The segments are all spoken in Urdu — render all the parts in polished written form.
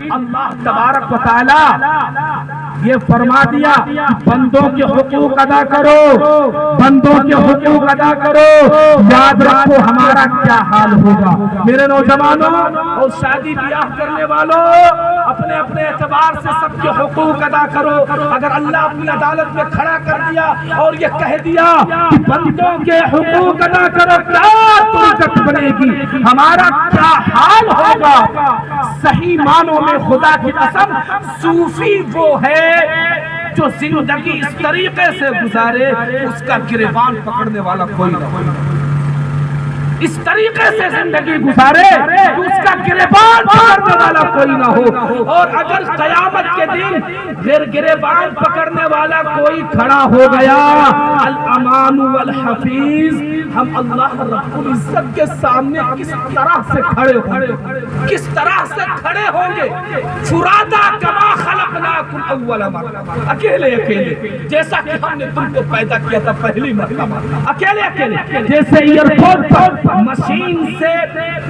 اللہ تبارک و تعالی یہ فرما دیا کہ بندوں کے حقوق ادا کرو، بندوں کے حقوق ادا کرو۔ یاد رکھو ہمارا کیا حال ہوگا میرے نوجوانوں اور شادی بیاہ کرنے والوں، اپنے اپنے اعتبار سے سب کے حقوق ادا کرو۔ اگر اللہ اپنی عدالت میں کھڑا کر دیا اور یہ کہہ دیا کہ بندوں کے حقوق ادا کرو، کیا طاقت بنے گی، ہمارا کیا حال ہوگا۔ صحیح معنوں میں خدا کی قسم صوفی وہ ہے جو زندگی اس طریقے سے گزارے اس کا گریبان پکڑنے والا کوئی نہ ہو، اس طریقے سے زندگی گزارے اس کا گریبان پکڑنے والا کوئی نہ ہو۔ اور اگر قیامت کے دن گریبان پکڑنے والا کوئی کھڑا ہو گیا، الامان والحفیظ، ہم اللہ رب العزت کے سامنے کس طرح سے کھڑے ہوں گے، کس طرح سے کھڑے ہوں گے۔ فرادا کما خلقناکم اول مرہ، اکیلے اکیلے جیسا کہ ہم نے تم کو پیدا کیا تھا پہلی مرتبہ، اکیلے اکیلے جیسے ایئرپورٹ پر مشین سے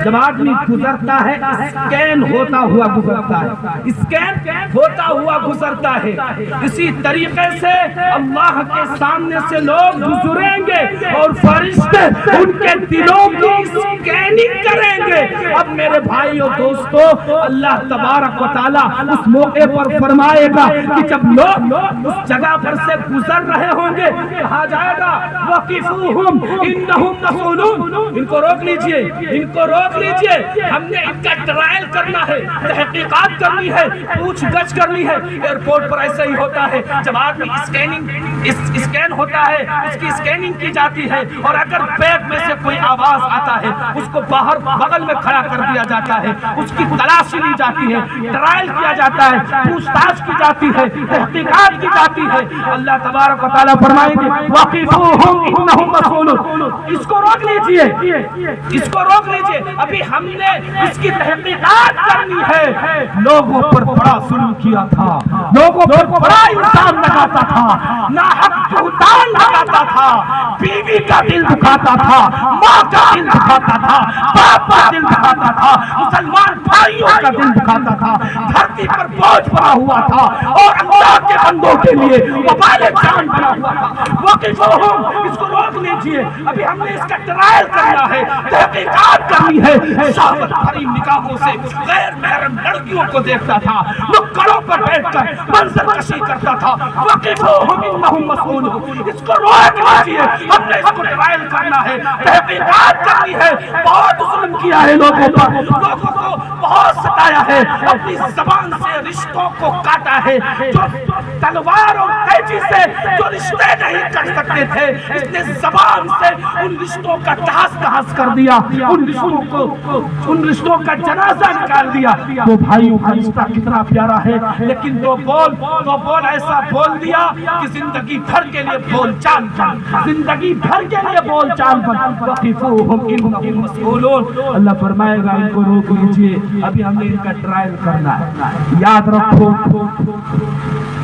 جب آدمی گزرتا ہے اسکین ہوتا ہوا گزرتا ہے، اسکین ہوتا ہوا گزرتا ہے، اسی طریقے سے اللہ کے سامنے سے لوگ گزریں گے اور فرشتے ان کے دلوں کی اسکیننگ کریں گے۔ اب میرے بھائیو دوستو، اللہ تبارک و تعالیٰ اس موقع پر فرمائے گا کہ جب لوگ اس جگہ پر سے گزر رہے ہوں گے، کہا جائے گا وقفوہم انہم مسئولون، ان کو روک لیجئے، ان کو روک لیجئے، ہم نے ان کا ٹرائل کرنا ہے، تحقیقات کرنی ہے، پوچھ گچھ کرنی ہے۔ ایئرپورٹ پر ایسا ہی ہوتا ہے، جب آدمی اسکین ہوتا ہے، اس کی اسکیننگ کی جاتی ہے، اور اگر بیگ میں سے کوئی آواز آتا ہے اس کو باہر بغل میں کھڑا کر دیا جاتا ہے، اس کی تلاشی لی جاتی ہے، ٹرائل کیا جاتا ہے، پوچھ تاچھ کی جاتی ہے، تحقیقات کی جاتی ہے۔ اللہ تبارک و تعالیٰ فرمائیں گے وقفوہم انہم مسئولون، اس کو روک لیجئے، اس کو روک لیجئے، ابھی ہم نے اس کی تحقیقات کرنی ہے۔ لوگوں پر بڑا ظلم کیا تھا، لوگوں پر بڑا الزام لگاتا تھا، ناحق بہتان لگاتا تھا، بیوی کا دل دکھاتا تھا، ماں کا دل دکھاتا تھا، باپ کا دل دکھاتا تھا، مسلمان بھائیوں کا دل دکھاتا تھا، دھرتی پر بوجھ بنا ہوا تھا اور اللہ کے بندوں کے لیے وبال جان بنا ہوا تھا۔ وقفوہم، اس کو روک لیجئے، ابھی ہم نے اس کا ٹرائل کرنا ہے، تحقیقات کرنی ہے۔ شہوت بھری نگاہوں سے غیر محرم لڑکیوں کو دیکھتا تھا، نکڑوں پر بیٹھ کر منظر کشی کرتا تھا۔ وقفوہم انہم مسئولون، اس کو روک لیجئے، ہم نے اس کو ٹرائل کرنا ہے، تحقیقات کرنی ہے۔ بہت ظلم کیا ہے لوگوں پر، لوگوں کو بہت ستایا ہے، اپنی زبان سے رشتوں کو کاٹا ہے، جو تلوار اور قینچی سے جو رشتے نہیں کر سکتے تھے، اس نے زبان سے ان رشتوں کا تہس تہس کر دیا، ان رشتوں کا جنازہ نکال دیا۔ تو بھائیوں کا رشتہ کتنا پیارا ہے، لیکن دو بول ایسا بول دیا کہ زندگی بھر کے لیے بول چال بن، زندگی بھر کے لیے بول چال بن۔ وقفوہم انہم مسئولون، اللہ فرمائے گا ان کو روک لیجئے، ابھی ہم نے ان کا ٹرائل کرنا ہے۔ یاد رکھو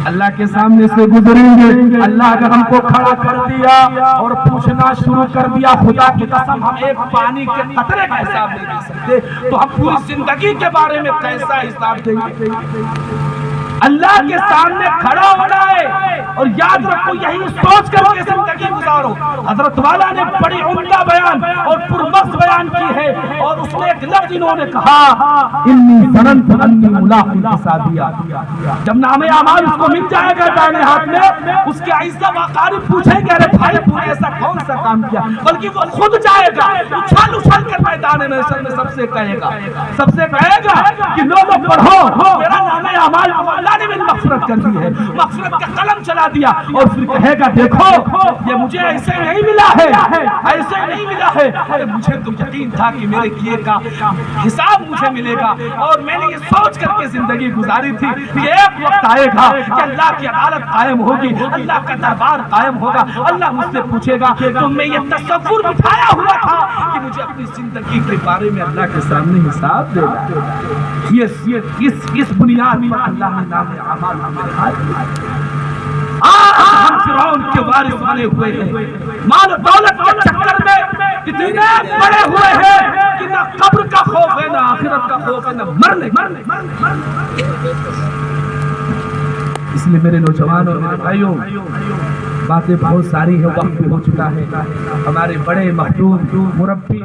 اللہ کے سامنے سے گزریں گے، اللہ اگر ہم کو کھڑا کر دیا اور پوچھنا شروع کر دیا، خدا کی قسم ہم ایک پانی کے قطرے کا حساب نہیں دے سکتے، تو ہم پوری زندگی کے بارے میں کیسا حساب دیں گے۔ اللہ کے سامنے کھڑا ہونا ہے، اور یاد رکھو یہی سوچ کر کے زندگی گزارو۔ حضرت والا نے بڑی عمدہ بیان اور پرمغز بیان کی ہے، اور اس میں ایک لفظ انہوں نے کہا انی ظننت انی ملاق حسابیا۔ جب نام اعمال اس کو مل جائے گا دائیں ہاتھ میں، اس کے اعزا و اقارب پوچھیں گے ارے بھائی تو نے ایسا کون سا کام کیا، بلکہ وہ خود جائے گا اچھل اچھل کر میدان محشر میں سب سے کہے گا کہ لوگوں پڑھو میرا نام اعمال اللہ نے میری مغفرت کر دی ہے، مغفرت کا قلم چلا دیا، اور پھر کہے گا دیکھو یہ مجھے ایسے نہیں ملا ہے، ایسے نہیں ملا ہے، ارے مجھے تو یقین تھا کہ میرے کیے کا حساب مجھے ملے گا، اور میں نے یہ سوچ کر کے زندگی گزاری تھی کہ ایک وقت آئے گا کہ اللہ کی عدالت قائم ہوگی، اللہ کا دربار قائم ہوگا، اللہ مجھ سے پوچھے گا تو میں یہ تصور بٹھایا ہوا تھا کہ مجھے اپنی زندگی کے بارے میں اللہ کے سامنے حساب دے گا۔ اس بنیاد پر اللہ نے نام اعمال ہمیں آج ہم فرعون کے وارث بنے ہوئے ہیں، مال و دولت کے چکر میں اتنے بڑے ہوئے ہیں کہ نہ قبر کا خوف ہے، نہ آخرت کا خوف ہے، نہ مرنے کا۔ اس لیے میرے نوجوانوں اور بھائیوں، باتیں بہت ساری ہیں، وقت بھی ہو چکا ہے۔ ہمارے بڑے محبوب مربی